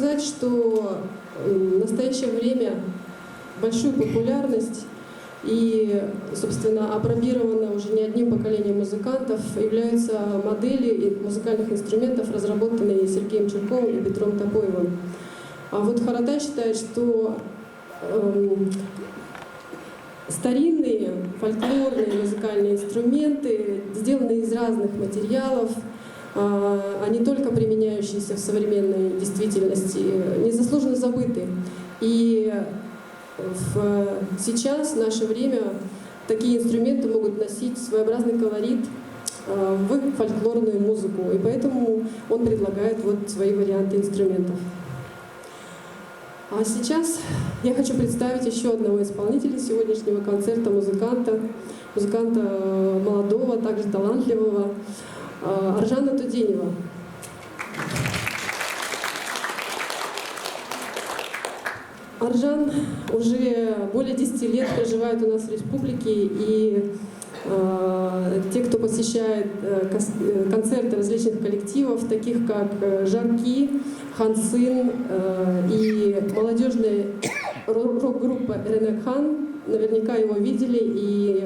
сказать, что в настоящее время большую популярность и, собственно, апробирована уже не одним поколением музыкантов являются модели музыкальных инструментов, разработанные Сергеем Чирковым и Петром Топоевым. А вот Харатай считает, что старинные фольклорные музыкальные инструменты, сделанные из разных материалов, а не только применяющиеся в современной действительности, незаслуженно забыты. И сейчас, в наше время, такие инструменты могут носить своеобразный колорит в фольклорную музыку. И поэтому он предлагает вот свои варианты инструментов. А сейчас я хочу представить еще одного исполнителя сегодняшнего концерта, музыканта молодого, также талантливого, Аржана Туденева. Аржан уже более 10 лет проживает у нас в республике, и те, кто посещает концерты различных коллективов, таких как Жарки, Хансын и молодежная рок-группа Эренекхан, наверняка его видели и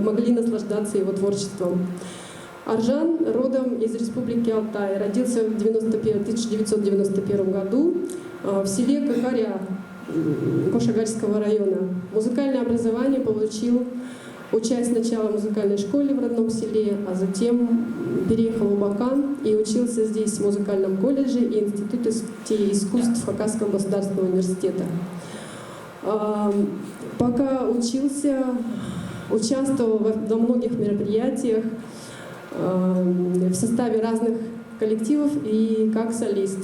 могли наслаждаться его творчеством. Аржан родом из республики Алтай, родился в 1991 году в селе Кахаря Кошагарского района. Музыкальное образование получил, учась сначала в музыкальной школе в родном селе, а затем переехал в Абакан и учился здесь в музыкальном колледже и Институте искусств Хакасского государственного университета. Пока учился, участвовал во многих мероприятиях в составе разных коллективов и как солист.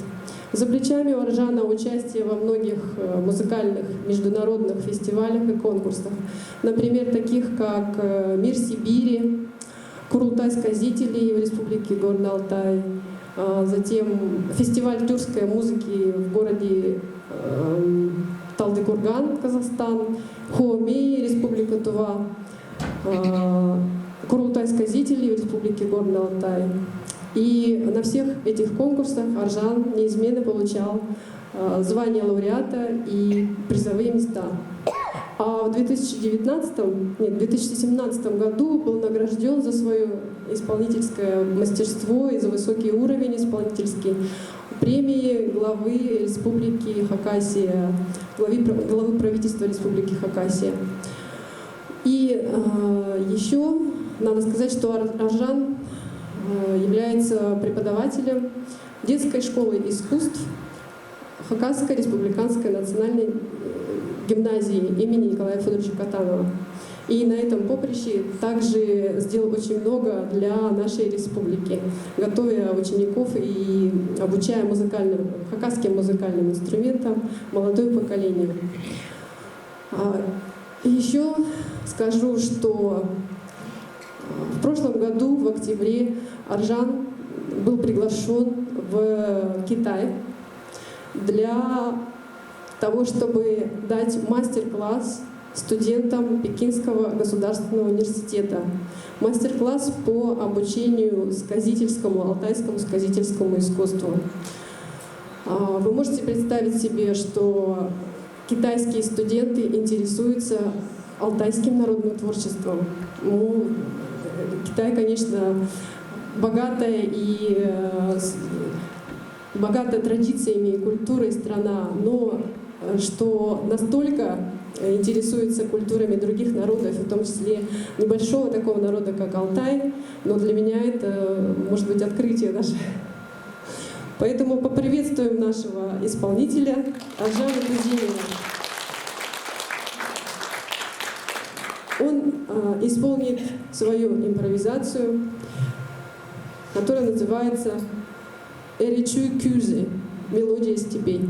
За плечами у Аржана участие во многих музыкальных международных фестивалях и конкурсах. Например, таких как «Мир Сибири», «Курултай сказителей» в республике Горный Алтай, затем фестиваль тюркской музыки в городе Талдыкурган, Казахстан, Хуомей, республика Тува, «Курултай сказителей» в республике Горный Алтай. И на всех этих конкурсах Аржан неизменно получал звание лауреата и призовые места. А в 2017 году был награжден за свое исполнительское мастерство и за высокий уровень исполнительский премии главы Республики Хакасия, главы правительства Республики Хакасия. И еще надо сказать, что Аржан является преподавателем детской школы искусств Хакасской республиканской национальной гимназии имени Николая Федоровича Катанова. И на этом поприще также сделал очень много для нашей республики, готовя учеников и обучая хакасским музыкальным инструментам молодое поколение. И еще скажу, что в прошлом году, в октябре, Аржан был приглашен в Китай для того, чтобы дать мастер-класс студентам Пекинского государственного университета. Мастер-класс по обучению алтайскому сказительскому искусству. Вы можете представить себе, что китайские студенты интересуются алтайским народным творчеством. Китай, конечно, богатая традициями и культурой страна, но что настолько интересуется культурами других народов, в том числе небольшого такого народа, как Алтай, но для меня это может быть открытие даже. Поэтому поприветствуем нашего исполнителя Аржана Туденева. Он исполнит свою импровизацию, которая называется «Эричуй Кюзе» — «Мелодия степей».